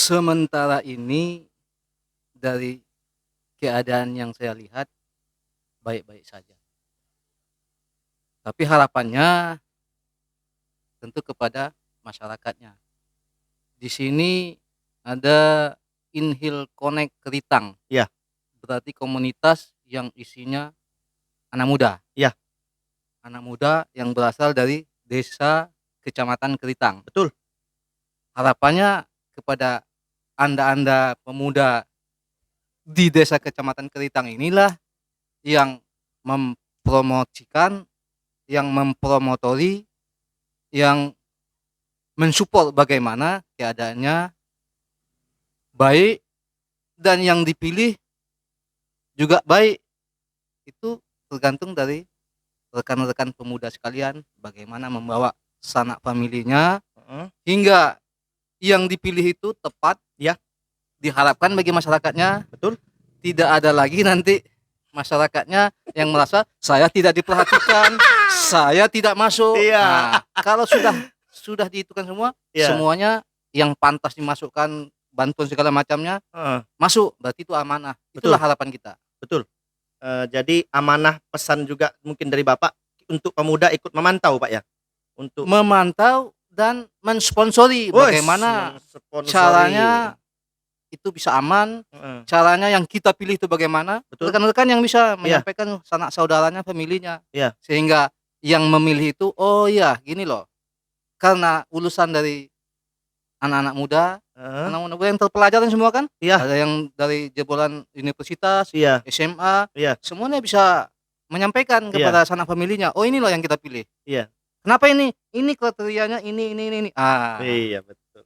Sementara ini dari keadaan yang saya lihat baik-baik saja. Tapi harapannya tentu kepada masyarakatnya. Di sini ada Inhil Connect Keritang. Iya. Berarti komunitas yang isinya anak muda. Iya. Anak muda yang berasal dari desa Kecamatan Keritang. Betul. Harapannya kepada Anda-anda pemuda di desa Kecamatan Keritang inilah yang mempromosikan, yang mempromotori, yang mensupport bagaimana keadaannya baik dan yang dipilih juga baik. Itu tergantung dari rekan-rekan pemuda sekalian bagaimana membawa sanak familinya hingga yang dipilih itu tepat. Ya. Diharapkan bagi masyarakatnya. Betul. Tidak ada lagi nanti masyarakatnya yang merasa saya tidak diperhatikan, saya tidak masuk. Iya. Nah, kalau sudah dihitungkan semua, Iya. semuanya yang pantas dimasukkan bantuan segala macamnya masuk, berarti itu amanah. Itulah harapan kita. Betul. Jadi amanah pesan juga mungkin dari Bapak untuk pemuda ikut memantau, Pak, ya? Untuk memantau dan mensponsori bagaimana caranya itu bisa aman, caranya yang kita pilih itu bagaimana. Rekan-rekan yang bisa menyampaikan sanak saudaranya, familinya. Iya. Sehingga yang memilih itu, oh iya gini loh, karena ulusan dari anak-anak muda, anak-anak muda yang terpelajaran semua kan. Iya. Ada yang dari jebolan universitas, Iya. SMA, Iya. semuanya bisa menyampaikan kepada sanak familinya, oh ini loh yang kita pilih. Iya. Kenapa ini? Ini kriterianya ini. Iya, betul.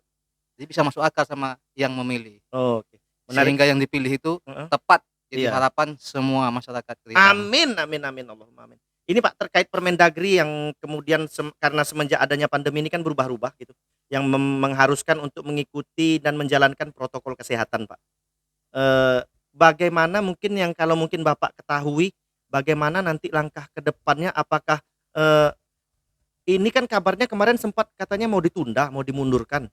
Jadi bisa masuk akal sama yang memilih. Oke. Menarik. Sehingga yang dipilih itu tepat jadi harapan semua masyarakat Keritang. Amin, amin, amin, Allahumma amin. Ini Pak terkait Permendagri yang kemudian karena semenjak adanya pandemi ini kan berubah-ubah gitu, yang mengharuskan untuk mengikuti dan menjalankan protokol kesehatan, Pak. Bagaimana mungkin yang kalau mungkin Bapak ketahui, bagaimana nanti langkah ke depannya, apakah ini kan kabarnya kemarin sempat katanya mau ditunda, mau dimundurkan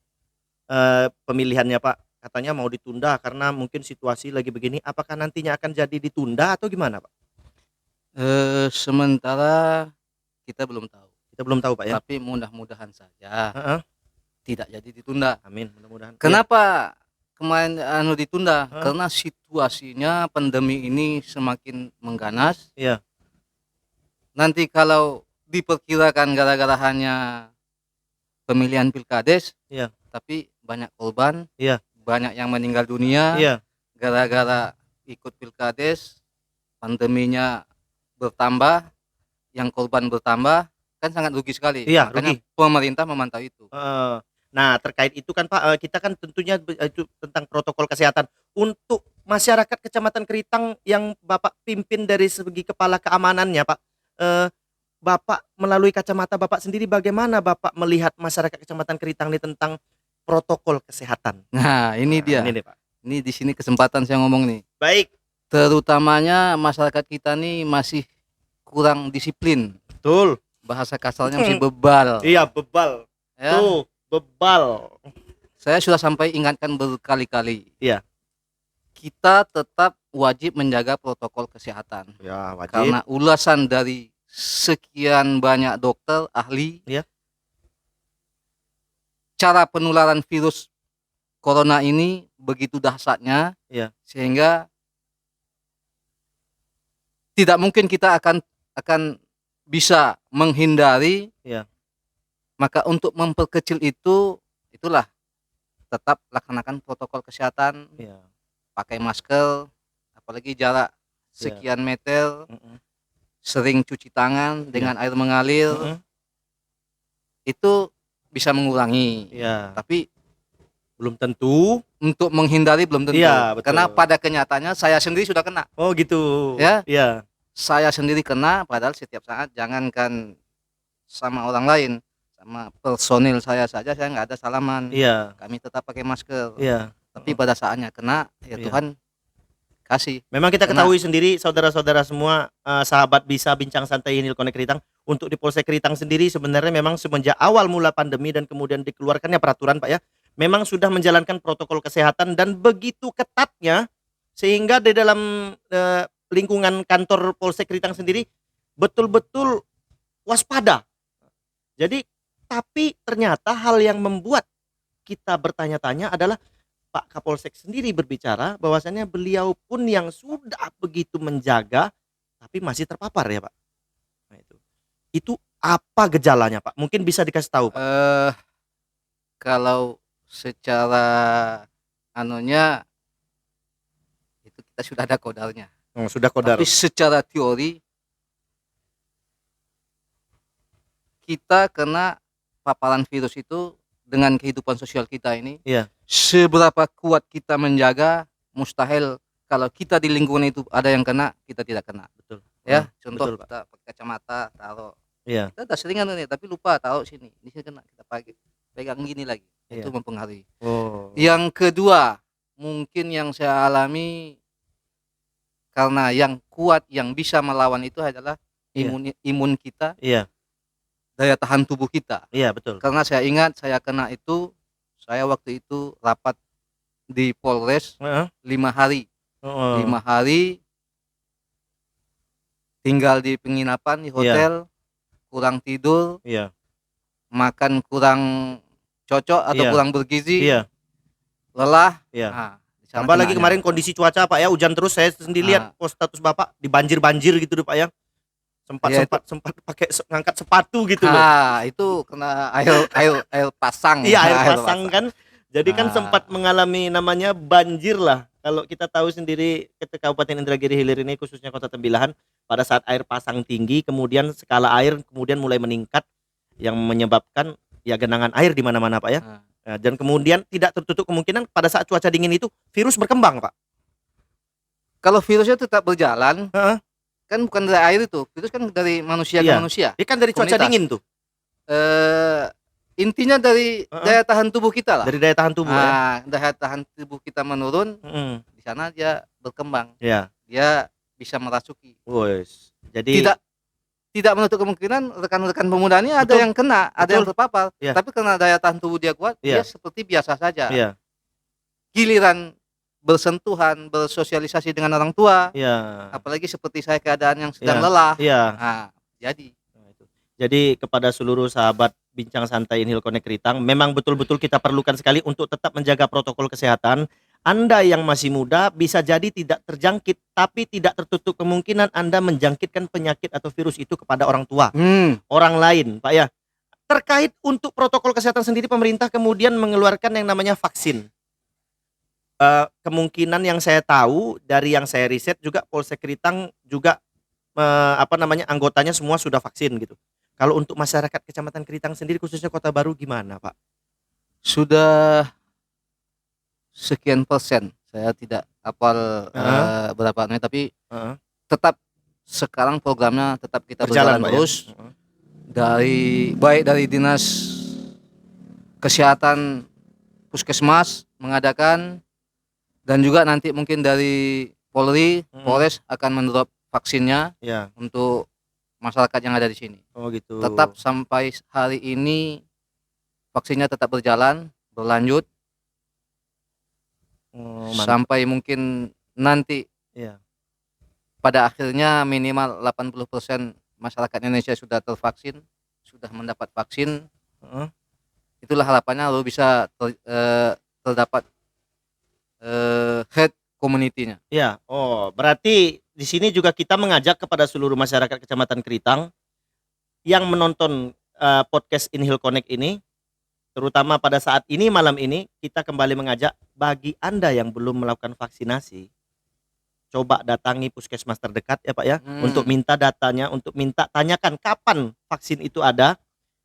pemilihannya, Pak. Katanya mau ditunda karena mungkin situasi lagi begini. Apakah nantinya akan jadi ditunda atau gimana, Pak? Sementara kita belum tahu. Kita belum tahu, Pak, ya. Tapi mudah-mudahan saja tidak jadi ditunda. Amin, mudah-mudahan. Kenapa kemarin ditunda? Karena situasinya pandemi ini semakin mengganas. Iya. Nanti kalau diperkirakan gara-gara hanya pemilihan pilkades, tapi banyak korban, banyak yang meninggal dunia, gara-gara ikut pilkades, pandeminya bertambah, yang korban bertambah, kan sangat rugi sekali. Iya, makanya rugi. Pemerintah memantau itu. Nah, terkait itu kan, Pak, kita kan tentunya itu tentang protokol kesehatan untuk masyarakat Kecamatan Keritang yang Bapak pimpin dari segi kepala keamanannya, Pak. Bapak melalui kacamata Bapak sendiri, bagaimana Bapak melihat masyarakat Kecamatan Keritang ini tentang protokol kesehatan? Nah, ini dia. Ini nih, Pak. Ini di sini kesempatan saya ngomong nih. Baik. Terutamanya masyarakat kita nih masih kurang disiplin. Betul. Bahasa kasarnya masih bebal. Iya, bebal. Ya. Tuh, bebal. Saya sudah sampai ingatkan berkali-kali. Iya. Kita tetap wajib menjaga protokol kesehatan. Ya, wajib. Karena ulasan dari sekian banyak dokter, ahli, cara penularan virus corona ini begitu dahsyatnya, sehingga tidak mungkin kita akan bisa menghindari. Maka untuk memperkecil itulah tetap laksanakan protokol kesehatan, pakai masker, apalagi jarak sekian meter, sering cuci tangan dengan air mengalir, itu bisa mengurangi. Tapi belum tentu. Untuk menghindari belum tentu. Karena pada kenyataannya saya sendiri sudah kena. Oh gitu. Ya. Iya. Saya sendiri kena, padahal setiap saat, jangankan sama orang lain, sama personil saya saja saya nggak ada salaman. Kami tetap pakai masker. Tapi pada saatnya kena, ya Tuhan kasih. Memang kita ketahui sendiri, saudara-saudara semua, sahabat bisa bincang santai Inhil Connect Keritang, untuk di Polsek Keritang sendiri sebenarnya memang semenjak awal mula pandemi dan kemudian dikeluarkannya peraturan, Pak, ya, memang sudah menjalankan protokol kesehatan dan begitu ketatnya sehingga di dalam lingkungan kantor Polsek Ritang sendiri betul-betul waspada. Jadi tapi ternyata hal yang membuat kita bertanya-tanya adalah Pak Kapolsek sendiri berbicara bahwasannya beliau pun yang sudah begitu menjaga tapi masih terpapar ya Pak. Nah, itu apa gejalanya Pak? Mungkin bisa dikasih tahu Pak. Kalau secara anunya itu kita sudah ada kodarnya. Sudah kodar. Tapi secara teori kita kena paparan virus itu dengan kehidupan sosial kita ini. Iya. Seberapa kuat kita menjaga, mustahil kalau kita di lingkungan itu ada yang kena, kita tidak kena. Betul. Ya, contoh betul, kita pakai kacamata taruh. Iya. Kita udah seringan nih, tapi lupa taruh sini. Di sini kena, kita pakai pegang gini lagi. Iya. Itu mempengaruhi. Oh. Yang kedua, mungkin yang saya alami karena yang kuat yang bisa melawan itu adalah imun kita. Iya. Daya tahan tubuh kita. Iya, betul. Karena saya ingat saya kena itu, saya waktu itu rapat di Polres 5 hari. 5 hari tinggal di penginapan di hotel, kurang tidur, makan kurang cocok atau kurang bergizi, lelah. Nah, tambah lagi kemarin kondisi cuaca Pak ya, hujan terus. Saya sendiri lihat post status Bapak di banjir gitu Pak ya. Sempat pakai ngangkat sepatu gitu loh. Itu kena air pasang. Iya, air pasang kan. Jadi kan sempat mengalami namanya banjir lah. Kalau kita tahu sendiri ketika Kabupaten Indragiri Hilir ini khususnya Kota Tembilahan pada saat air pasang tinggi kemudian skala air kemudian mulai meningkat yang menyebabkan ya genangan air di mana-mana Pak ya. Dan kemudian tidak tertutup kemungkinan pada saat cuaca dingin itu virus berkembang Pak. Kalau virusnya tetap berjalan, kan bukan dari air itu, virus kan dari manusia ke manusia. Dia kan dari cuaca dingin tuh. Intinya dari daya tahan tubuh kita lah. Dari daya tahan tubuh ya. Daya tahan tubuh kita menurun, di sana dia berkembang. Iya. Dia bisa merasuki. Jadi tidak menutup kemungkinan rekan-rekan pemuda ini ada yang kena, ada yang terpapar. Tapi karena daya tahan tubuh dia kuat, dia seperti biasa saja. Giliran bersentuhan, bersosialisasi dengan orang tua, apalagi seperti saya keadaan yang sedang lelah, jadi kepada seluruh sahabat Bincang Santai Inhil Connect Ritang, memang betul-betul kita perlukan sekali untuk tetap menjaga protokol kesehatan. Anda yang masih muda bisa jadi tidak terjangkit, tapi tidak tertutup kemungkinan Anda menjangkitkan penyakit atau virus itu kepada orang tua, orang lain Pak ya. Terkait untuk protokol kesehatan sendiri, pemerintah kemudian mengeluarkan yang namanya vaksin. Kemungkinan yang saya tahu dari yang saya riset juga Polsek Ritang juga anggotanya semua sudah vaksin gitu. Kalau untuk masyarakat Kecamatan Keritang sendiri khususnya Kota Baru gimana Pak? Sudah sekian persen, saya tidak hafal berapa tapi tetap sekarang programnya tetap kita berjalan terus baik dari Dinas Kesehatan Puskesmas mengadakan, dan juga nanti mungkin dari Polri, Polres akan mendrop vaksinnya untuk masyarakat yang ada di sini. Oh gitu. Tetap sampai hari ini vaksinnya tetap berjalan, berlanjut. Sampai mungkin nanti pada akhirnya minimal 80% masyarakat Indonesia sudah tervaksin, sudah mendapat vaksin. Itulah harapannya lalu bisa terdapat herd community-nya. Iya. Oh, berarti di sini juga kita mengajak kepada seluruh masyarakat Kecamatan Keritang yang menonton podcast Inhil Connect ini, terutama pada saat ini malam ini kita kembali mengajak bagi Anda yang belum melakukan vaksinasi, coba datangi puskesmas terdekat ya Pak ya, untuk minta datanya, untuk minta tanyakan kapan vaksin itu ada.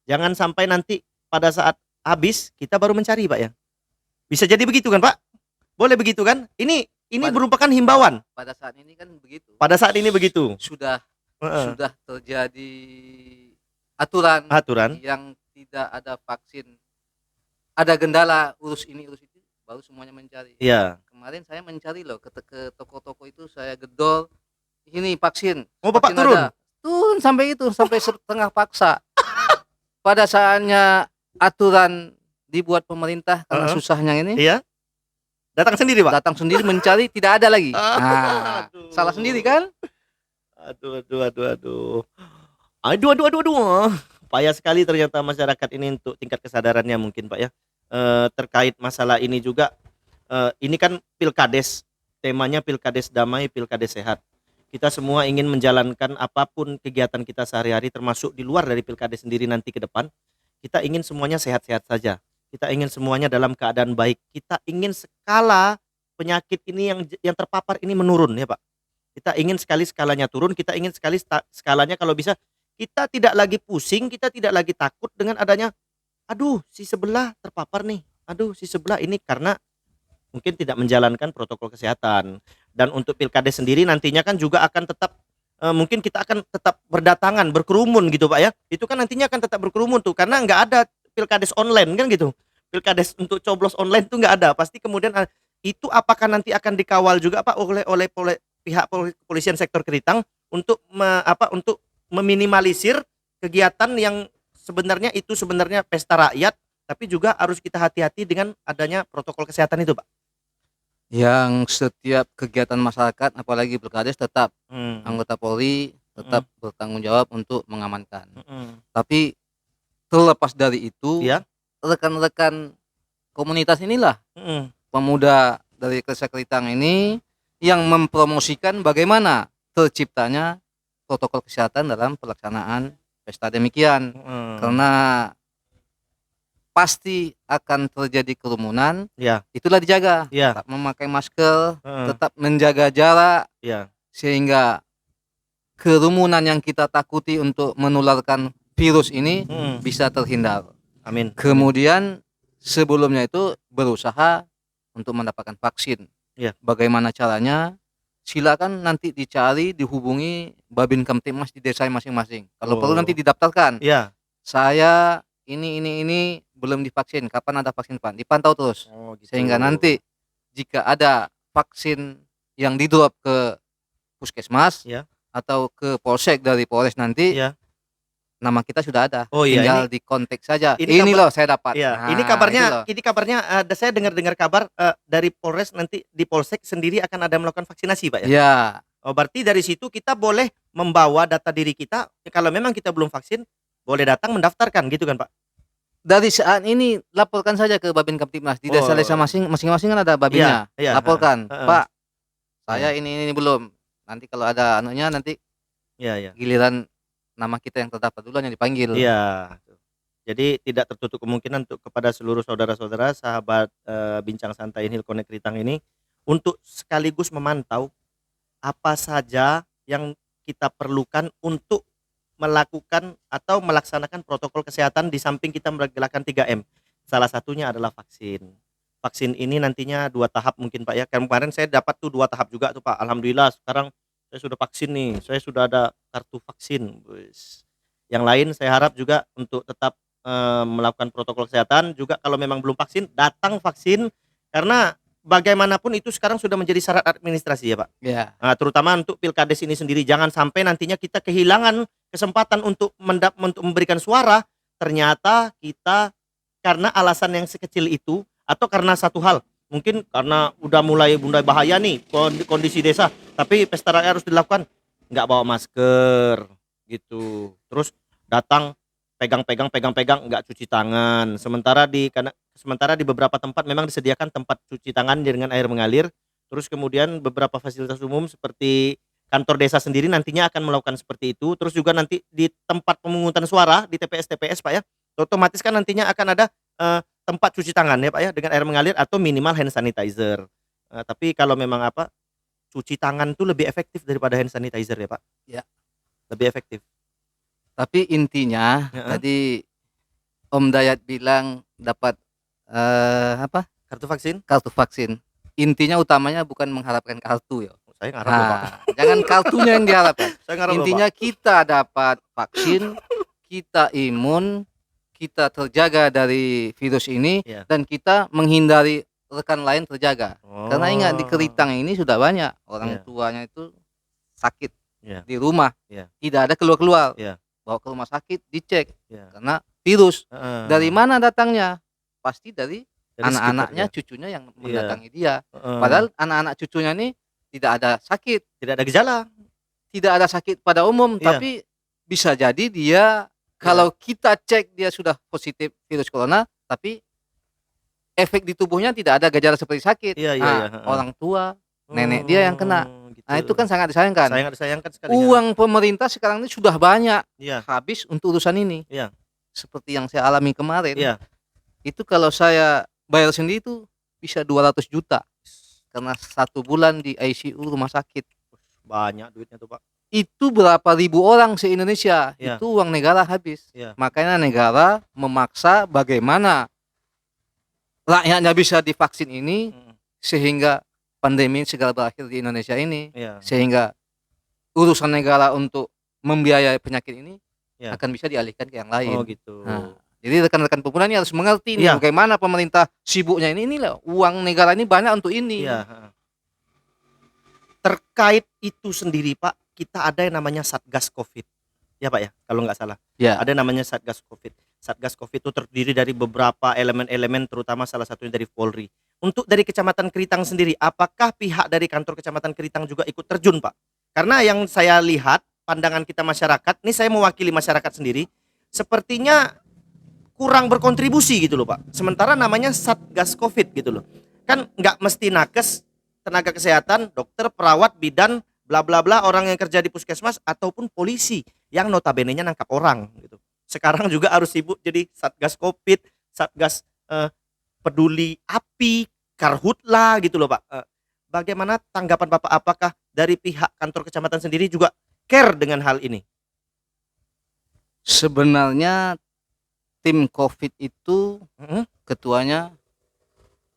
Jangan sampai nanti pada saat habis kita baru mencari Pak ya. Bisa jadi begitu kan Pak? Boleh begitu kan? Ini merupakan himbauan. Pada saat ini kan begitu. Pada saat ini begitu. Sudah terjadi aturan yang tidak ada vaksin. Ada kendala urus ini urus itu, baru semuanya mencari. Iya. Kemarin saya mencari loh ke toko-toko itu, saya gedor. Ini vaksin. Oh, Bapak turun? Turun sampai setengah paksa. Pada saatnya aturan dibuat pemerintah karena Heeh. susahnya ini, Iya? Datang sendiri, Pak? datang sendiri mencari tidak ada lagi. Nah, salah sendiri Aduh. kan? Aduh aduh aduh aduh. Aduh aduh aduh aduh. Payah sekali ternyata masyarakat ini untuk tingkat kesadarannya mungkin, Pak, ya. Terkait masalah ini juga, ini kan Pilkades, temanya Pilkades damai, Pilkades sehat. Kita semua ingin menjalankan apapun kegiatan kita sehari-hari termasuk di luar dari Pilkades sendiri nanti ke depan, kita ingin semuanya sehat-sehat saja. Kita ingin semuanya dalam keadaan baik. Kita ingin skala penyakit ini yang terpapar ini menurun ya, Pak. Kita ingin sekali skalanya turun, kita ingin sekali skalanya kalau bisa kita tidak lagi pusing, kita tidak lagi takut dengan adanya, "Aduh, si sebelah terpapar nih. Aduh, si sebelah ini," karena mungkin tidak menjalankan protokol kesehatan. Dan untuk Pilkades sendiri nantinya kan juga akan tetap, mungkin kita akan tetap berdatangan, berkerumun gitu, Pak, ya. Itu kan nantinya akan tetap berkerumun tuh, karena nggak ada Pilkades online kan gitu. Pilkades untuk coblos online tuh nggak ada. Pasti kemudian, itu apakah nanti akan dikawal juga, Pak, oleh pihak kepolisian sektor Keritang untuk untuk meminimalisir kegiatan yang sebenarnya pesta rakyat, tapi juga harus kita hati-hati dengan adanya protokol kesehatan itu, Pak. Yang setiap kegiatan masyarakat apalagi Pilkades tetap Mhm, anggota Polri mhm, tetap bertanggung jawab untuk mengamankan. mhm. Tapi terlepas dari itu, Iya, rekan-rekan komunitas inilah, mhm. pemuda dari Desa Kelitang ini yang mempromosikan bagaimana terciptanya protokol kesehatan dalam pelaksanaan pesta demikian. Mhm. Karena pasti akan terjadi kerumunan, Iya, itulah dijaga, iya, tetap memakai masker, heeh, tetap menjaga jarak, iya, sehingga kerumunan yang kita takuti untuk menularkan virus ini mhm. bisa terhindar. Amin amin. Kemudian sebelumnya itu berusaha untuk mendapatkan vaksin. Iya, Bagaimana caranya? Silakan nanti dicari, dihubungi Babin Kamtibmas di desa masing-masing. Kalau perlu nanti oh, didaftarkan. iya, Saya ini belum divaksin, kapan ada vaksin, Pak? Dipantau terus. oh gitu. Sehingga nanti jika ada vaksin yang di-drop ke puskesmas Iya, atau ke polsek dari Polres nanti, iya. nama kita sudah ada, Oh iya, tinggal dikontak saja, ini "Ini kabar loh saya dapat." iya, Nah, itu loh. ini kabarnya, saya dengar-dengar kabar, dari Polres nanti di Polsek sendiri akan ada melakukan vaksinasi, Pak, ya? Iya, Oh, berarti dari situ kita boleh membawa data diri kita, kalau memang kita belum vaksin, boleh datang mendaftarkan gitu kan, Pak? dari saat ini laporkan saja ke Babin Kamtibmas, di desa-desa Oh, masing-masing kan ada iya babinnya, iya, heeh laporkan, heeh, "Pak, iya saya ini belum." Nanti kalau ada anunya nanti iya iya. giliran nama kita yang terdaftar duluan yang dipanggil. Iya, jadi tidak tertutup kemungkinan untuk kepada seluruh saudara-saudara sahabat, Bincang Santai Inhil Connect Ritang ini, untuk sekaligus memantau apa saja yang kita perlukan untuk melakukan atau melaksanakan protokol kesehatan di samping kita menggalakkan 3M. Salah satunya adalah vaksin. Vaksin ini nantinya 2 tahap mungkin, Pak, ya. Kemarin saya dapat tuh 2 tahap juga tuh, Pak. Alhamdulillah sekarang saya sudah vaksin nih, saya sudah ada kartu vaksin, wes. Yang lain saya harap juga untuk tetap, melakukan protokol kesehatan juga kalau memang belum vaksin, datang vaksin karena bagaimanapun itu sekarang sudah menjadi syarat administrasi ya, Pak. Iya. Terutama untuk Pilkades ini sendiri, jangan sampai nantinya kita kehilangan kesempatan untuk memberikan suara, ternyata kita karena alasan yang sekecil itu atau karena satu hal, mungkin karena udah mulai bahaya nih kondisi desa, tapi pesta rakyat harus dilakukan, nggak bawa masker, gitu. Terus datang pegang-pegang, nggak cuci tangan. Sementara di beberapa tempat memang disediakan tempat cuci tangan dengan air mengalir. Terus kemudian beberapa fasilitas umum seperti kantor desa sendiri nantinya akan melakukan seperti itu. Terus juga nanti di tempat pemungutan suara di TPS-TPS, Pak, ya, otomatis kan nantinya akan ada, tempat cuci tangan ya, Pak, ya, dengan air mengalir atau minimal hand sanitizer. Tapi kalau memang cuci tangan itu lebih efektif daripada hand sanitizer ya, Pak, Ya, lebih efektif. tapi intinya Heeh, tadi Om Dayat bilang dapat, kartu vaksin? kartu vaksin. Intinya utamanya bukan mengharapkan kartu ya. Saya ngarep loh, Pak. Jangan kartunya yang diharapkan. Saya ngarep loh, Pak. Intinya kita dapat vaksin, kita imun, kita terjaga dari virus ini, Iya. dan kita menghindari rekan lain terjaga. Karena ingat di Oh, Keritang ini sudah banyak orang iya tuanya itu sakit iya di rumah, iya tidak ada keluar-keluar, iya bawa ke rumah sakit dicek iya, karena virus. heeh. Dari mana datangnya? pasti dari Dari anak-anaknya, sekitarnya. cucunya yang Iya. mendatangi dia. Heeh. Padahal anak-anak cucunya nih tidak ada sakit, Tidak ada gejala. tidak ada sakit pada umum, Iya. tapi bisa jadi dia kalau kita cek dia sudah positif virus corona, tapi efek di tubuhnya tidak ada gejala seperti sakit. Iya, heeh. Orang tua, nenek dia yang kena. Gitu. Nah, itu kan sangat disayangkan. Sangat disayangkan sekali. Uang pemerintah sekarang ini sudah banyak Iya. habis untuk urusan ini. Iya. Seperti yang saya alami kemarin. Iya. Itu kalau saya bayar sendiri itu bisa 200 juta. Karena 1 bulan di ICU rumah sakit. Banyak duitnya tuh, Pak. Itu berapa ribu orang se-Indonesia. Iya. Itu uang negara habis. Iya. Makanya negara memaksa bagaimana rakyatnya bisa divaksin ini sehingga pandemi segera berakhir di Indonesia ini. Iya. Sehingga urusan negara untuk membiayai penyakit ini Iya. akan bisa dialihkan ke yang lain. Oh gitu. Nah, jadi rekan-rekan pemuda ini harus mengerti nih Iya. bagaimana pemerintah sibuknya ini loh, uang negara ini banyak untuk ini. Iya. Terkait itu sendiri, Pak, kita ada yang namanya Satgas Covid. Ya, Pak ya, kalau nggak salah. Ya. Ada namanya Satgas Covid. Satgas Covid itu terdiri dari beberapa elemen-elemen, terutama salah satunya dari Polri. Untuk dari Kecamatan Keritang sendiri, apakah pihak dari kantor Kecamatan Keritang juga ikut terjun, Pak? Karena yang saya lihat, pandangan kita masyarakat, ini saya mewakili masyarakat sendiri, sepertinya kurang berkontribusi gitu loh, Pak. Sementara namanya Satgas Covid gitu loh. Kan nggak mesti nakes, tenaga kesehatan, dokter, perawat, bidan, bla bla bla, orang yang kerja di puskesmas ataupun polisi yang notabene-nya nangkap orang gitu. Sekarang juga harus sibuk jadi Satgas Covid, Satgas peduli api, Karhutla gitu loh, Pak. Bagaimana tanggapan Bapak, apakah dari pihak kantor kecamatan sendiri juga care dengan hal ini? Sebenarnya tim Covid itu ketuanya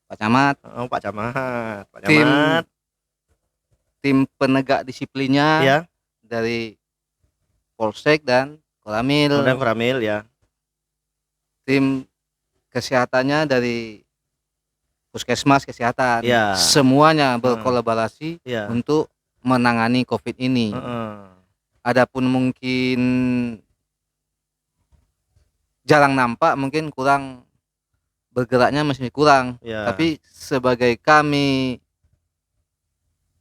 Pak Camat. Oh, Pak Camat. Pak Tim Camat. Tim penegak disiplinnya Ya. dari Polsek dan Koramil. Dan Koramil ya. Tim kesehatannya dari Puskesmas Kesehatan. Ya. Semuanya berkolaborasi untuk menangani Covid ini. Adapun mungkin jarang nampak, mungkin kurang bergeraknya masih kurang. Tapi sebagai kami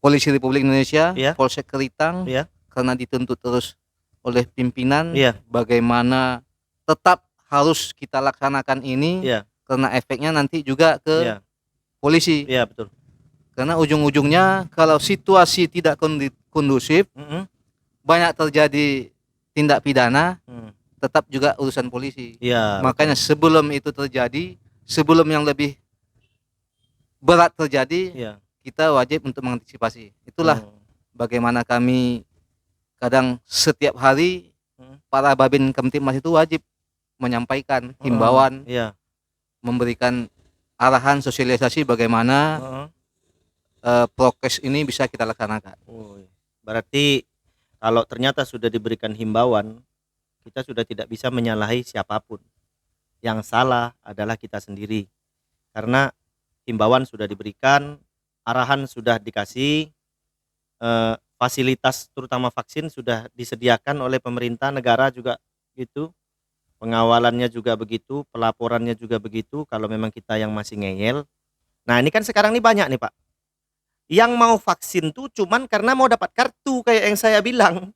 Polisi Republik Indonesia, Polsek Keritang, karena dituntut terus oleh pimpinan, bagaimana tetap harus kita laksanakan ini, karena efeknya nanti juga ke polisi. Iya, betul. Karena ujung-ujungnya kalau situasi tidak kondusif, banyak terjadi tindak pidana, tetap juga urusan polisi. Makanya betul. Sebelum itu terjadi, sebelum yang lebih berat terjadi, kita wajib untuk mengantisipasi. Itulah bagaimana kami kadang setiap hari para Babin Kamtibmas itu wajib menyampaikan himbauan, memberikan arahan sosialisasi bagaimana prokes ini bisa kita laksanakan. Berarti kalau ternyata sudah diberikan himbauan, kita sudah tidak bisa menyalahi siapapun. Yang salah adalah kita sendiri. Karena himbauan sudah diberikan, arahan sudah dikasih, fasilitas terutama vaksin sudah disediakan oleh pemerintah, negara juga gitu, pengawalannya juga begitu, pelaporannya juga begitu. Kalau memang kita yang masih ngeyel, nah ini kan sekarang nih banyak nih, Pak, yang mau vaksin tuh cuman karena mau dapat kartu kayak yang saya bilang,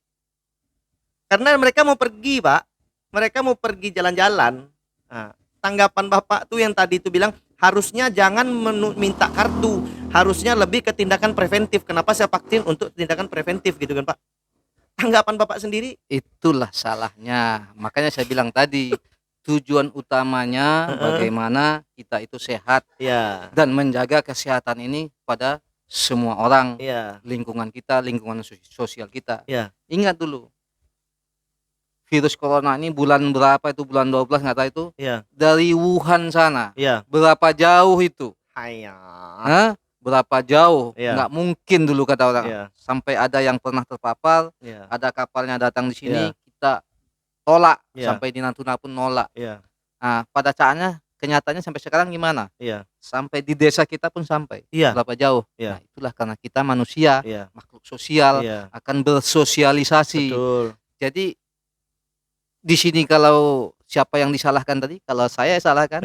karena mereka mau pergi, Pak, mereka mau pergi jalan-jalan. Nah, tanggapan Bapak tuh yang tadi itu bilang harusnya jangan minta kartu, harusnya lebih ke tindakan preventif. Kenapa saya vaksin? Untuk tindakan preventif gitu kan, Pak. Tanggapan Bapak sendiri? Itulah salahnya. Makanya saya bilang tadi, tujuan utamanya bagaimana kita itu sehat dan menjaga kesehatan ini pada semua orang, lingkungan kita, lingkungan sosial kita. Ingat dulu, virus corona ini bulan berapa itu, bulan 12 nggak tahu itu, dari Wuhan sana, berapa jauh itu, berapa jauh, nggak mungkin dulu kata orang, sampai ada yang pernah terpapar, ada kapalnya datang di sini, kita tolak, sampai di Natuna pun nolak. Nah, pada saatnya kenyataannya sampai sekarang gimana? Sampai di desa kita pun sampai, berapa jauh. Nah, itulah karena kita manusia, makhluk sosial, akan bersosialisasi. Betul. Jadi di sini kalau siapa yang disalahkan tadi, kalau saya salahkan,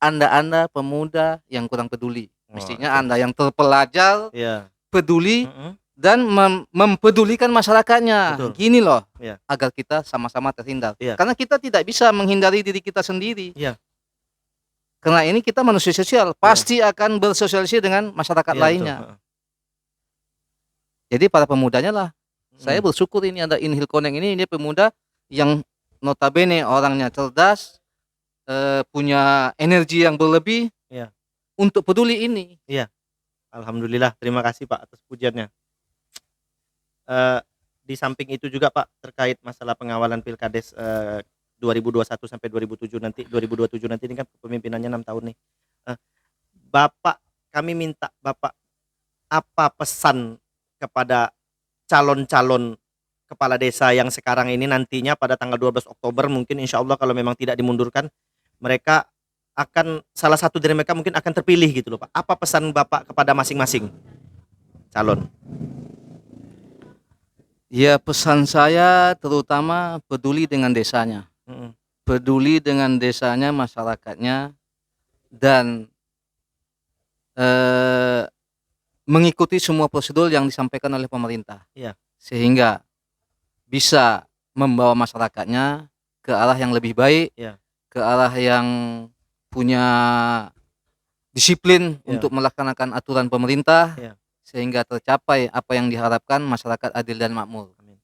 Anda pemuda yang kurang peduli. Wah, Mestinya Anda yang terpelajar, Iya. peduli Mm-mm. dan mempedulikan masyarakatnya. Betul. Gini loh, Iya. agar kita sama-sama terhindar. Iya. Karena kita tidak bisa menghindari diri kita sendiri. Iya. Karena ini kita manusia sosial, pasti akan bersosialisasi dengan masyarakat Iya, lainnya. betul. Jadi para pemudanya lah, saya Mm. bersyukur ini ada Inhil Connect ini pemuda yang notabene orangnya cerdas, punya energi yang berlebih Iya. untuk peduli ini. Alhamdulillah, terima kasih Pak atas pujiannya. Di samping itu juga Pak, terkait masalah pengawalan Pilkades 2021 sampai 2007 nanti 2027 nanti ini kan kepemimpinannya 6 tahun nih. Bapak, kami minta Bapak apa pesan kepada calon-calon kepala desa yang sekarang ini nantinya pada tanggal 12 Oktober mungkin insya Allah kalau memang tidak dimundurkan, mereka akan salah satu dari mereka mungkin akan terpilih gitu loh Pak. Apa pesan Bapak kepada masing-masing calon? Ya, pesan saya terutama peduli dengan desanya. Mm-mm. Peduli dengan desanya, masyarakatnya, dan mengikuti semua prosedur yang disampaikan oleh pemerintah. Iya. Sehingga bisa membawa masyarakatnya ke arah yang lebih baik, Iya. ke arah yang punya disiplin Iya. untuk melaksanakan aturan pemerintah, Iya. sehingga tercapai apa yang diharapkan, masyarakat adil dan makmur. Amin.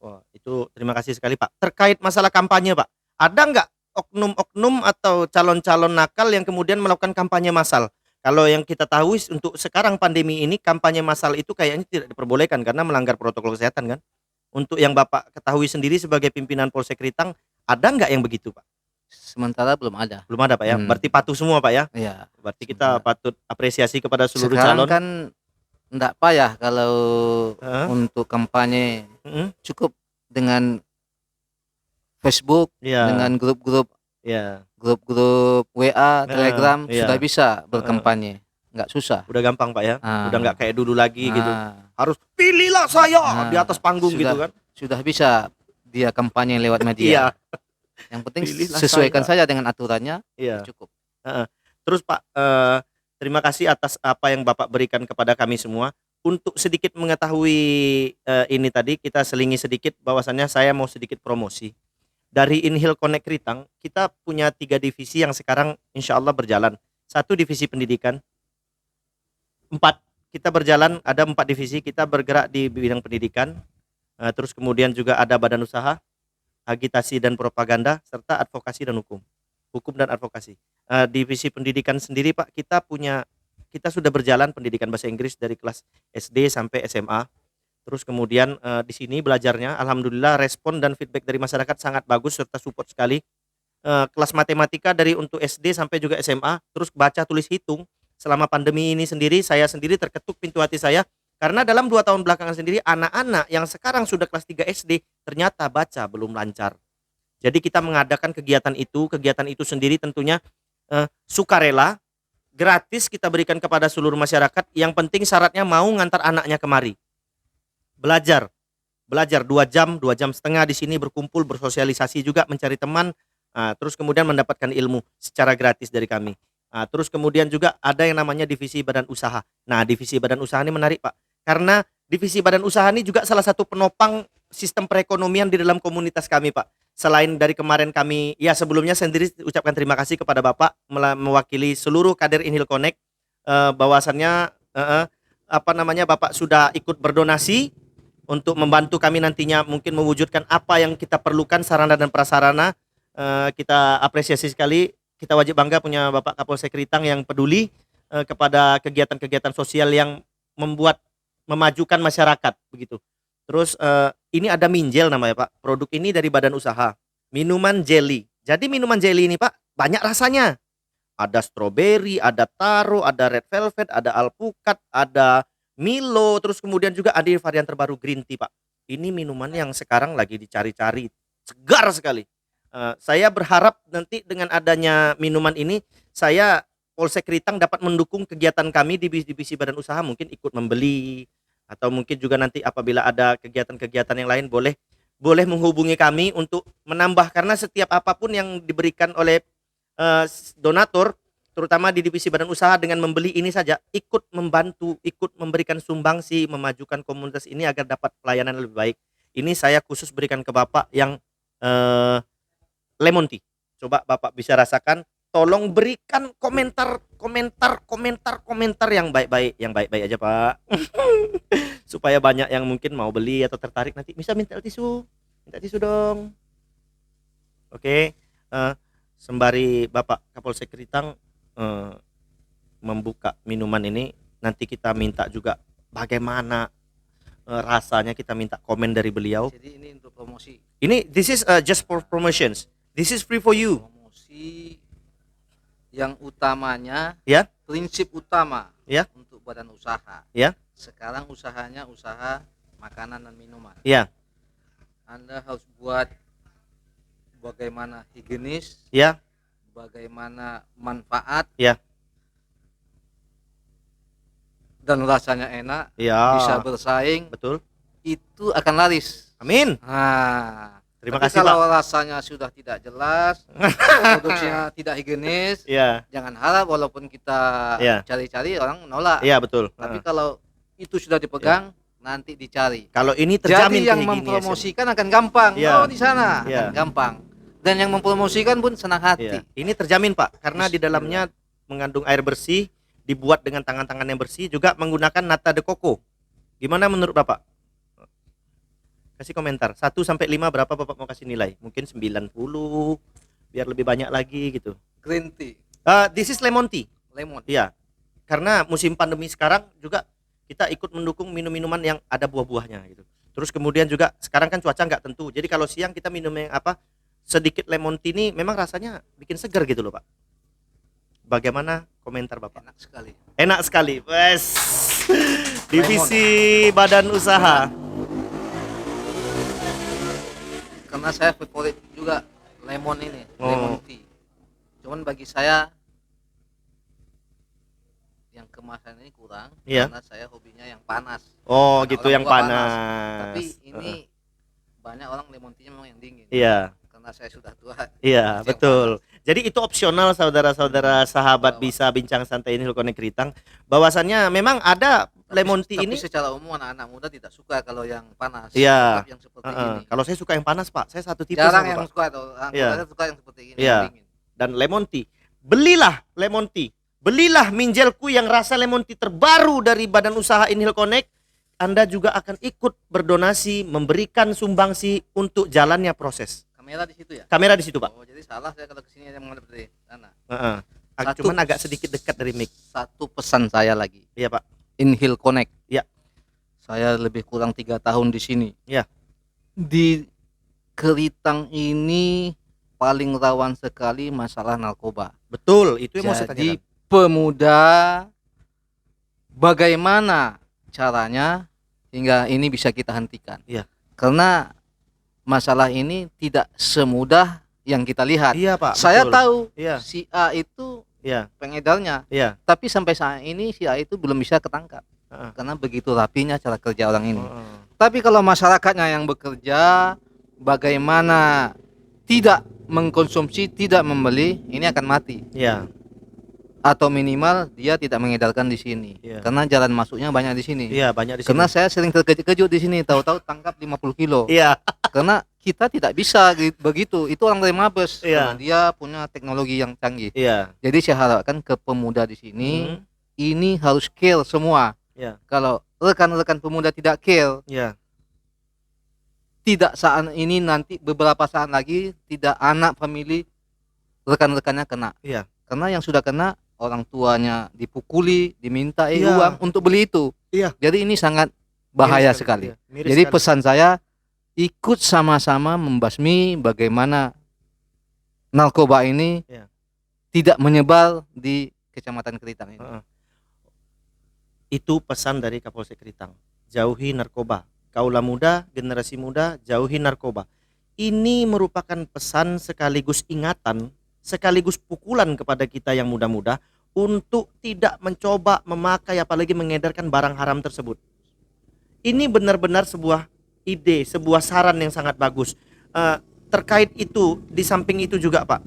Wah, itu terima kasih sekali Pak. Terkait masalah kampanye Pak, ada nggak oknum-oknum atau calon-calon nakal yang kemudian melakukan kampanye massal? Kalau yang kita tahu untuk sekarang pandemi ini kampanye massal itu kayaknya tidak diperbolehkan karena melanggar protokol kesehatan kan. Untuk yang Bapak ketahui sendiri sebagai pimpinan Polsek Ritang, ada nggak yang begitu Pak? Sementara belum ada. Belum ada Pak ya. Berarti patuh semua Pak ya. Iya. Berarti kita patut apresiasi kepada seluruh Sekarang calon. kan enggak payah kalau untuk kampanye, cukup dengan Facebook, Iya. dengan grup-grup Iya. grup-grup WA, Telegram, iya. sudah bisa berkampanye. Nggak susah. Udah gampang Pak ya. Udah nggak kayak dulu lagi gitu. Nah, Harus pilihlah saya di atas panggung sudah, gitu kan. sudah bisa dia kampanye lewat Iya. media. Yang penting Pilihlah sesuaikan saya. saja dengan aturannya, Iya. cukup. Terus Pak, terima kasih atas apa yang Bapak berikan kepada kami semua. Untuk sedikit mengetahui ini tadi kita selingi sedikit bahwasannya saya mau sedikit promosi. Dari Inhil Connect Ritang, kita punya 3 divisi yang sekarang insya Allah berjalan. 1 divisi pendidikan, 4 kita berjalan, ada 4 divisi kita bergerak di bidang pendidikan. Terus kemudian juga ada badan usaha, agitasi dan propaganda, serta advokasi dan hukum dan advokasi. Divisi pendidikan sendiri Pak, kita sudah berjalan pendidikan bahasa Inggris dari kelas SD sampai SMA. Terus kemudian di sini belajarnya alhamdulillah respon dan feedback dari masyarakat sangat bagus serta support sekali. Kelas matematika dari untuk SD sampai juga SMA, terus baca tulis hitung. Selama pandemi ini sendiri saya sendiri terketuk pintu hati saya karena dalam 2 tahun belakangan sendiri anak-anak yang sekarang sudah kelas 3 SD ternyata baca belum lancar. Jadi kita mengadakan kegiatan itu sendiri tentunya sukarela, gratis kita berikan kepada seluruh masyarakat. Yang penting syaratnya mau ngantar anaknya kemari. Belajar 2 jam, 2 jam setengah di sini berkumpul, bersosialisasi juga, mencari teman, terus kemudian mendapatkan ilmu secara gratis dari kami. Terus kemudian juga ada yang namanya divisi badan usaha. Nah, divisi badan usaha ini menarik Pak, karena divisi badan usaha ini juga salah satu penopang sistem perekonomian di dalam komunitas kami Pak. Selain dari kemarin kami, ya sebelumnya saya sendiri ucapkan terima kasih kepada Bapak mewakili seluruh kader Inhil Connect, bahwasannya Bapak sudah ikut berdonasi untuk membantu kami nantinya mungkin mewujudkan apa yang kita perlukan sarana dan prasarana. Kita apresiasi sekali, kita wajib bangga punya Bapak Kapolsek Ritang yang peduli kepada kegiatan-kegiatan sosial yang memajukan masyarakat begitu. Terus ini ada Minjel namanya Pak. Produk ini dari badan usaha. Minuman jelly. Jadi minuman jelly ini Pak banyak rasanya. Ada stroberi, ada taro, ada red velvet, ada alpukat, ada Milo, terus kemudian juga ada varian terbaru green tea Pak. Ini minuman yang sekarang lagi dicari-cari, segar sekali. Saya berharap nanti dengan adanya minuman ini, saya Polsek Ritang dapat mendukung kegiatan kami di divisi badan usaha, mungkin ikut membeli, atau mungkin juga nanti apabila ada kegiatan-kegiatan yang lain boleh menghubungi kami untuk menambah, karena setiap apapun yang diberikan oleh donatur terutama di divisi badan usaha dengan membeli ini saja ikut membantu, ikut memberikan sumbangsi memajukan komunitas ini agar dapat pelayanan lebih baik. Ini saya khusus berikan ke Bapak yang lemon tea. Coba Bapak bisa rasakan, tolong berikan komentar yang baik-baik aja Pak. Supaya banyak yang mungkin mau beli atau tertarik, nanti bisa minta tisu dong. Oke. Sembari Bapak Kapolsek Keritang membuka minuman ini, nanti kita minta juga bagaimana rasanya, kita minta komen dari beliau. Jadi ini untuk promosi. This is just for promotions. This is free for you. Promosi yang utamanya, Ya. prinsip utama Ya. untuk badan usaha. Ya. Sekarang usahanya usaha makanan dan minuman. Ya. Anda harus buat bagaimana higienis, Ya. bagaimana manfaat, Ya. dan rasanya enak, Ya. bisa bersaing, Betul. itu akan laris. Amin. Nah, Terima tapi kasih kalau Pak. rasanya sudah tidak jelas, produksinya tidak higienis, Ya. jangan harap walaupun kita Ya. cari-cari orang menolak. Iya betul. Tapi kalau itu sudah dipegang, nanti dicari. Kalau ini terjamin Jadi yang kehygienisan. mempromosikan akan gampang. Ya. Oh, di sana Ya. akan gampang. Dan yang mempromosikan pun senang hati. Ya. Ini terjamin Pak, karena di dalamnya mengandung air bersih, dibuat dengan tangan-tangan yang bersih, juga menggunakan nata de coco. Gimana menurut Bapak? Kasih komentar. 1 sampai 5 berapa Bapak mau kasih nilai? Mungkin 90 biar lebih banyak lagi gitu. Green tea, This is lemon tea. lemon. Iya. Karena musim pandemi sekarang juga kita ikut mendukung minum-minuman yang ada buah-buahnya gitu. Terus kemudian juga sekarang kan cuaca nggak tentu. Jadi kalau siang kita minum yang sedikit lemon tea ini memang rasanya bikin segar gitu loh Pak. Bagaimana komentar Bapak? Enak sekali. Enak sekali. Wes. Divisi badan usaha. Karena saya favorit juga lemon ini, Oh. lemon tea. Cuman bagi saya yang kemasan ini kurang, Iya. karena saya hobinya yang panas. Oh, Karena gitu orang yang tua panas. Tapi ini banyak orang lemon tea memang yang dingin. Iya. Karena saya sudah tua. Iya, Yang betul. Jadi itu opsional saudara-saudara sahabat Bawa. bisa bincang santai ini Hilkonek Keritang. Bahwasannya memang ada lemon tea Tapi ini. secara umum anak-anak muda tidak suka kalau yang panas. Iya. Tetap yang seperti ini. Kalau saya suka yang panas Pak, saya satu tipe Jarang sama yang Pak. suka tuh. Orang Iya. tua suka yang seperti ini, Iya. yang dingin. Dan lemon tea. Belilah lemon tea. Belilah minjelku yang rasa lemon tea terbaru dari badan usaha Inhil Connect. Anda juga akan ikut berdonasi, memberikan sumbangsi untuk jalannya proses. Kamera di situ ya? Kamera di situ Pak. Oh, jadi salah saya kalau kesini yang menghadap dari sana. Cuman agak sedikit dekat dari mic. Satu pesan saya lagi. Iya Pak. Inhil Connect. Ya. Saya lebih kurang 3 tahun di sini. Ya. Di Keritang ini paling rawan sekali masalah narkoba. Betul, itu yang mau saya Jadi tanyakan. pemuda bagaimana caranya hingga ini bisa kita hentikan. Iya. Karena masalah ini tidak semudah yang kita lihat. Iya Pak. Saya betul. tahu Iya. si A itu Iya. pengedarnya, Iya. tapi sampai saat ini si A itu belum bisa ketangkap. Karena begitu rapinya cara kerja orang ini. Tapi kalau masyarakatnya yang bekerja, bagaimana tidak mengkonsumsi, tidak membeli, ini akan mati. Iya. Atau minimal dia tidak mengedarkan di sini. Iya. Karena jalan masuknya banyak di sini. Iya, banyak di sini. Karena saya sering terkejut-kejut di sini, tahu-tahu tangkap 50 kilo. Iya. Karena kita tidak bisa begitu. Itu orang dari Mabes. Iya. Karena dia punya teknologi yang canggih. Iya. Jadi saya harapkan ke pemuda di sini Hmm. ini harus care semua. Iya. Kalau rekan-rekan pemuda tidak care, Iya. tidak saat ini nanti beberapa saat lagi tidak anak family rekan-rekannya kena. Iya. Karena yang sudah kena orang tuanya dipukuli, dimintai Iya. uang untuk beli itu. Iya. Jadi ini sangat bahaya Miris sekali. Iya. Miris Jadi sekali. pesan saya ikut sama-sama membasmi bagaimana narkoba ini Iya. tidak menyebar di Kecamatan Keritang ini. Itu pesan dari Kapolsek Keritang. Jauhi narkoba. Kaula muda, generasi muda, jauhi narkoba. Ini merupakan pesan sekaligus ingatan, sekaligus pukulan kepada kita yang muda-muda untuk tidak mencoba memakai apalagi mengedarkan barang haram tersebut. Ini benar-benar sebuah ide, sebuah saran yang sangat bagus. Terkait itu, di samping itu juga Pak,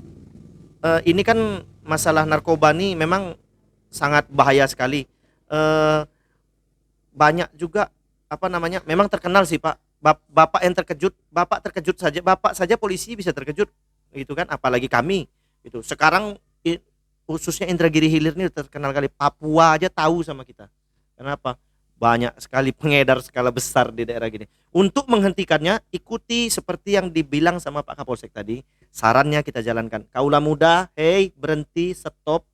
ini kan masalah narkoba nih memang sangat bahaya sekali. Eh, Banyak juga apa namanya? Memang terkenal sih Pak. Bapak yang terkejut, Bapak terkejut saja, Bapak saja polisi bisa terkejut, gitu kan? Apalagi kami, gitu. Sekarang khususnya Indragiri Hilir ini terkenal kali. Papua aja tahu sama kita. Kenapa? Banyak sekali pengedar skala besar di daerah gini. Untuk menghentikannya, ikuti seperti yang dibilang sama Pak Kapolsek tadi. Sarannya kita jalankan. Kaulah muda, hey berhenti, stop,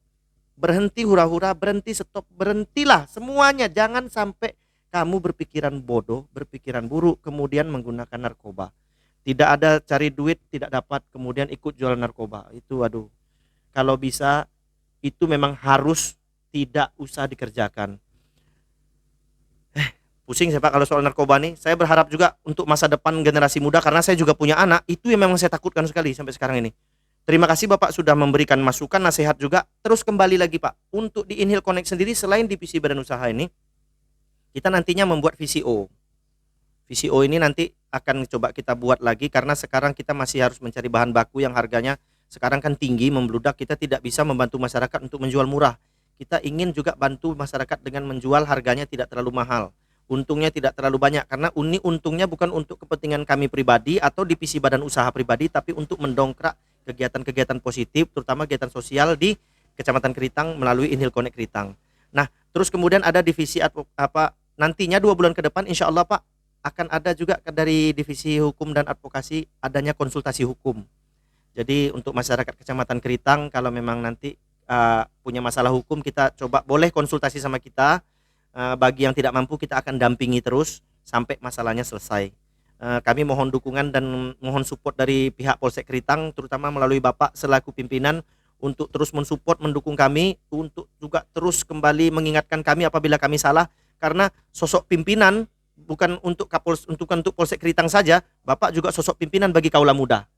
berhenti hura-hura, berhenti stop, berhentilah semuanya. Jangan sampai kamu berpikiran bodoh, berpikiran buruk, kemudian menggunakan narkoba. Tidak ada cari duit, tidak dapat, kemudian ikut jual narkoba. Itu aduh. Kalau bisa, itu memang harus tidak usah dikerjakan. Pusing saya Pak kalau soal narkoba nih. Saya berharap juga untuk masa depan generasi muda, karena saya juga punya anak. Itu yang memang saya takutkan sekali sampai sekarang ini. Terima kasih Bapak sudah memberikan masukan, nasihat juga. Terus kembali lagi Pak, untuk di Inhil Connect sendiri selain divisi badan usaha ini, kita nantinya membuat VCO. VCO ini nanti akan coba kita buat lagi, karena sekarang kita masih harus mencari bahan baku yang harganya sekarang kan tinggi, membludak. Kita tidak bisa membantu masyarakat untuk menjual murah. Kita ingin juga bantu masyarakat dengan menjual harganya tidak terlalu mahal. Untungnya tidak terlalu banyak, karena untungnya bukan untuk kepentingan kami pribadi atau divisi badan usaha pribadi, tapi untuk mendongkrak kegiatan-kegiatan positif, terutama kegiatan sosial di Kecamatan Keritang melalui Inhil Connect Keritang. Nah, terus kemudian ada divisi nantinya 2 bulan ke depan insya Allah Pak akan ada juga dari divisi hukum dan advokasi adanya konsultasi hukum. Jadi untuk masyarakat Kecamatan Keritang kalau memang nanti punya masalah hukum, kita coba boleh konsultasi sama kita. Bagi yang tidak mampu kita akan dampingi terus sampai masalahnya selesai. Kami mohon dukungan dan mohon support dari pihak Polsek Keritang, terutama melalui Bapak selaku pimpinan, untuk terus mensupport, mendukung kami, untuk juga terus kembali mengingatkan kami apabila kami salah, karena sosok pimpinan bukan untuk Polsek Keritang saja, Bapak juga sosok pimpinan bagi kaula muda,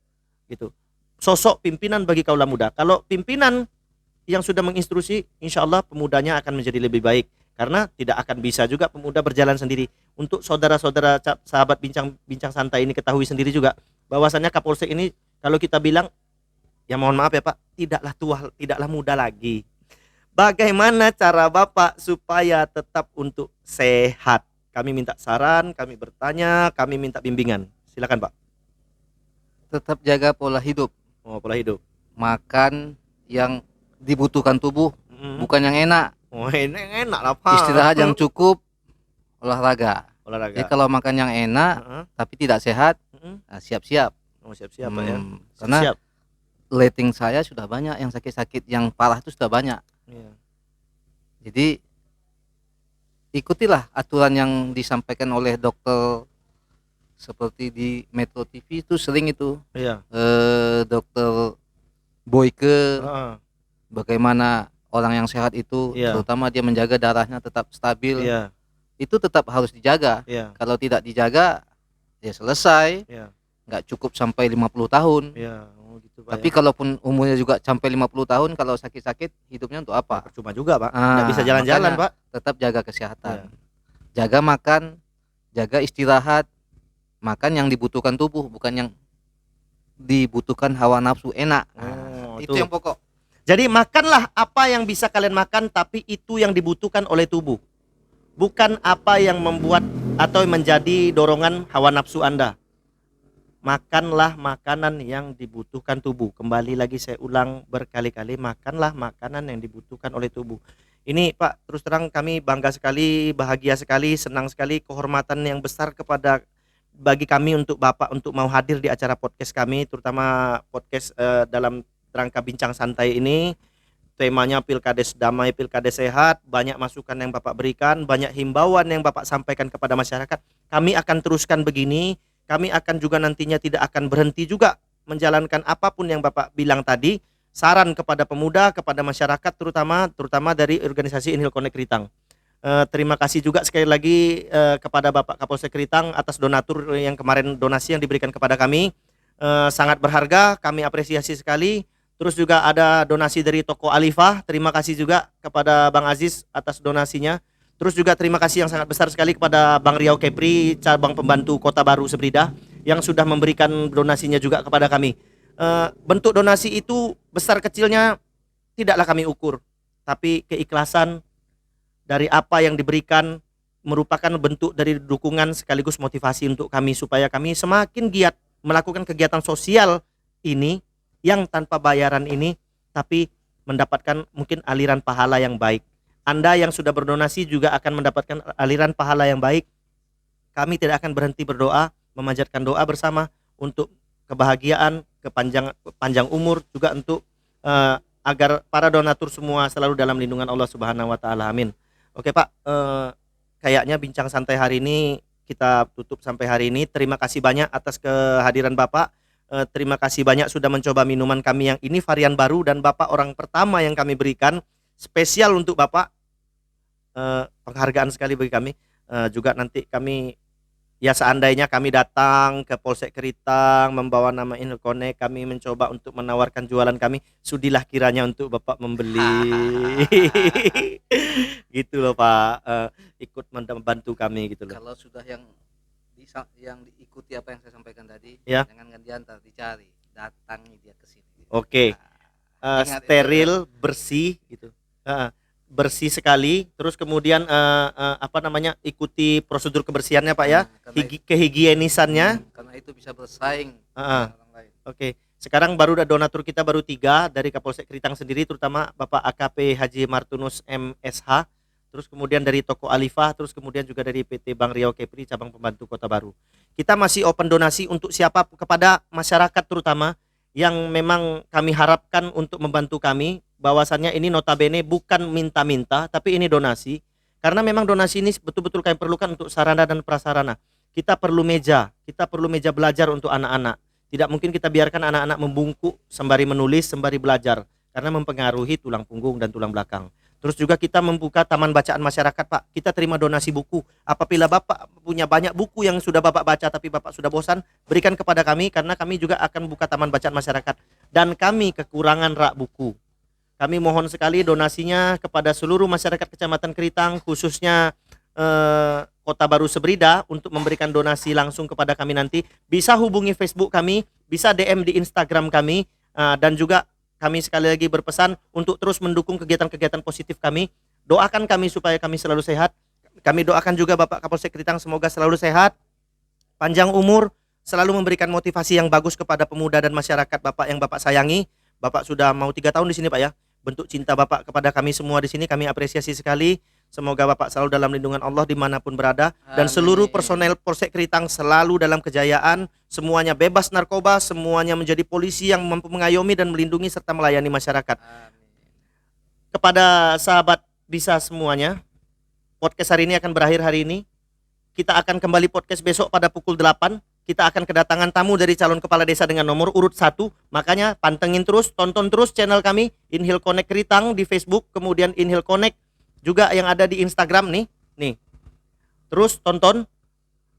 gitu. Sosok pimpinan bagi kaula muda. Kalau pimpinan yang sudah menginstruksi, insya Allah pemudanya akan menjadi lebih baik. Karena tidak akan bisa juga pemuda berjalan sendiri. Untuk saudara-saudara sahabat bincang santai ini ketahui sendiri juga bahwasannya Kapolsek ini kalau kita bilang, ya mohon maaf ya Pak, tidaklah tua, tidaklah muda lagi. Bagaimana cara Bapak supaya tetap untuk sehat? Kami minta saran, kami bertanya, kami minta bimbingan. Silakan Pak. Tetap jaga pola hidup. Oh, pola hidup. Makan yang dibutuhkan tubuh, bukan yang enak. Oh, enak lah Pak. Istirahat yang cukup, olahraga. Olahraga. Jadi kalau makan yang enak tapi tidak sehat, siap-siap. Oh, siap-siap Pak ya. Karena Siap. rating saya sudah banyak yang sakit-sakit yang parah itu sudah banyak. Iya. Jadi ikutilah aturan yang disampaikan oleh dokter, seperti di Metro TV itu sering itu. Iya. Dokter Boyke, bagaimana orang yang sehat itu, terutama dia menjaga darahnya tetap stabil, itu tetap harus dijaga. Kalau tidak dijaga, ya selesai, nggak cukup sampai 50 tahun. Gitu, Pak, tapi kalaupun umurnya juga sampai 50 tahun, kalau sakit-sakit hidupnya untuk apa? Percuma juga Pak, nggak bisa jalan-jalan Pak. Tetap jaga kesehatan, jaga makan, jaga istirahat, makan yang dibutuhkan tubuh, bukan yang dibutuhkan hawa nafsu enak. Itu yang pokok. Jadi makanlah apa yang bisa kalian makan, tapi itu yang dibutuhkan oleh tubuh. Bukan apa yang membuat atau menjadi dorongan hawa nafsu Anda. Makanlah makanan yang dibutuhkan tubuh. Kembali lagi saya ulang berkali-kali, makanlah makanan yang dibutuhkan oleh tubuh. Ini Pak, terus terang kami bangga sekali, bahagia sekali, senang sekali, kehormatan yang besar bagi kami untuk Bapak untuk mau hadir di acara podcast kami, terutama podcast dalam rangka bincang santai ini. Temanya Pilkades Damai, Pilkades Sehat. Banyak masukan yang Bapak berikan, banyak himbauan yang Bapak sampaikan kepada masyarakat. Kami akan teruskan begini. Kami akan juga nantinya tidak akan berhenti juga menjalankan apapun yang Bapak bilang tadi. Saran kepada pemuda, kepada masyarakat, terutama dari organisasi Inhil Connect Keritang. Terima kasih juga sekali lagi kepada Bapak Kapolsek Keritang atas donatur yang kemarin, donasi yang diberikan kepada kami. Sangat berharga, kami apresiasi sekali. Terus juga ada donasi dari Toko Alifah. Terima kasih juga kepada Bang Aziz atas donasinya. Terus juga terima kasih yang sangat besar sekali kepada Bang Riau Kepri, cabang pembantu Kota Baru Sebrida, yang sudah memberikan donasinya juga kepada kami. bentuk donasi itu besar kecilnya tidaklah kami ukur, tapi keikhlasan dari apa yang diberikan merupakan bentuk dari dukungan sekaligus motivasi untuk kami supaya kami semakin giat melakukan kegiatan sosial ini yang tanpa bayaran ini, tapi mendapatkan mungkin aliran pahala yang baik. Anda yang sudah berdonasi juga akan mendapatkan aliran pahala yang baik. Kami tidak akan berhenti berdoa, memanjatkan doa bersama untuk kebahagiaan, panjang umur, juga untuk agar para donatur semua selalu dalam lindungan Allah Subhanahu wa taala. Amin. Oke, Pak, kayaknya bincang santai hari ini kita tutup sampai hari ini. Terima kasih banyak atas kehadiran Bapak. Terima kasih banyak sudah mencoba minuman kami yang ini varian baru, dan Bapak orang pertama yang kami berikan spesial untuk Bapak. Penghargaan sekali bagi kami. Juga nanti kami, ya seandainya kami datang ke Polsek Keritang membawa nama Inhil Connect, kami mencoba untuk menawarkan jualan kami, sudilah kiranya untuk Bapak membeli. Gitu loh Pak, ikut membantu kami gitu loh. Kalau sudah yang diikuti apa yang saya sampaikan tadi, ya, jangan diantar, dicari, datangi dia ke sini. Oke. Steril, bersih gitu. Bersih sekali, terus kemudian ikuti prosedur kebersihannya Pak ya, kehigienisannya, karena itu bisa bersaing dengan orang lain. Oke. Sekarang baru donatur kita baru 3 dari Kapolsek Keritang sendiri, terutama Bapak AKP Haji Martunus MSH, terus kemudian dari Toko Alifah, terus kemudian juga dari PT Bank Riau Kepri cabang pembantu Kota Baru. Kita masih open donasi untuk siapa, kepada masyarakat terutama yang memang kami harapkan untuk membantu kami. Bahwasannya ini notabene bukan minta-minta, tapi ini donasi. Karena memang donasi ini betul-betul kami perlukan untuk sarana dan prasarana. Kita perlu meja belajar untuk anak-anak. Tidak mungkin kita biarkan anak-anak membungkuk sembari menulis, sembari belajar, karena mempengaruhi tulang punggung dan tulang belakang. Terus juga kita membuka taman bacaan masyarakat Pak. Kita terima donasi buku. Apabila Bapak punya banyak buku yang sudah Bapak baca tapi Bapak sudah bosan, berikan kepada kami, karena kami juga akan buka taman bacaan masyarakat. Dan kami kekurangan rak buku. Kami mohon sekali donasinya kepada seluruh masyarakat Kecamatan Keritang, khususnya Kota Baru Sebrida, untuk memberikan donasi langsung kepada kami nanti. Bisa hubungi Facebook kami, bisa DM di Instagram kami, dan juga kami sekali lagi berpesan untuk terus mendukung kegiatan-kegiatan positif kami. Doakan kami supaya kami selalu sehat. Kami doakan juga Bapak Kapolsek Keritang semoga selalu sehat, panjang umur, selalu memberikan motivasi yang bagus kepada pemuda dan masyarakat Bapak yang Bapak sayangi. Bapak sudah mau 3 tahun di sini Pak ya. Bentuk cinta Bapak kepada kami semua di sini kami apresiasi sekali. Semoga Bapak selalu dalam lindungan Allah dimanapun berada. Dan seluruh personel Polsek Keritang selalu dalam kejayaan. Semuanya bebas narkoba, semuanya menjadi polisi yang mampu mengayomi dan melindungi serta melayani masyarakat. Kepada sahabat Bisa semuanya, podcast hari ini akan berakhir hari ini. Kita akan kembali podcast besok pada pukul 8. Kita akan kedatangan tamu dari calon kepala desa dengan nomor urut 1. Makanya pantengin terus, tonton terus channel kami Inhil Connect Keritang di Facebook, kemudian Inhil Connect juga yang ada di Instagram nih. Terus tonton,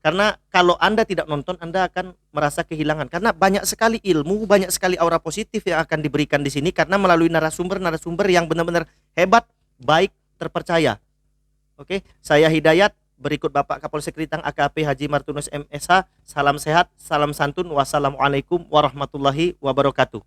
karena kalau Anda tidak nonton Anda akan merasa kehilangan, karena banyak sekali ilmu, banyak sekali aura positif yang akan diberikan di sini, karena melalui narasumber yang benar-benar hebat, baik, terpercaya. Oke, saya Hidayat. Berikut Bapak Kapolsek Keritang AKP Haji Martunus MSH. Salam sehat, salam santun. Wassalamualaikum warahmatullahi wabarakatuh.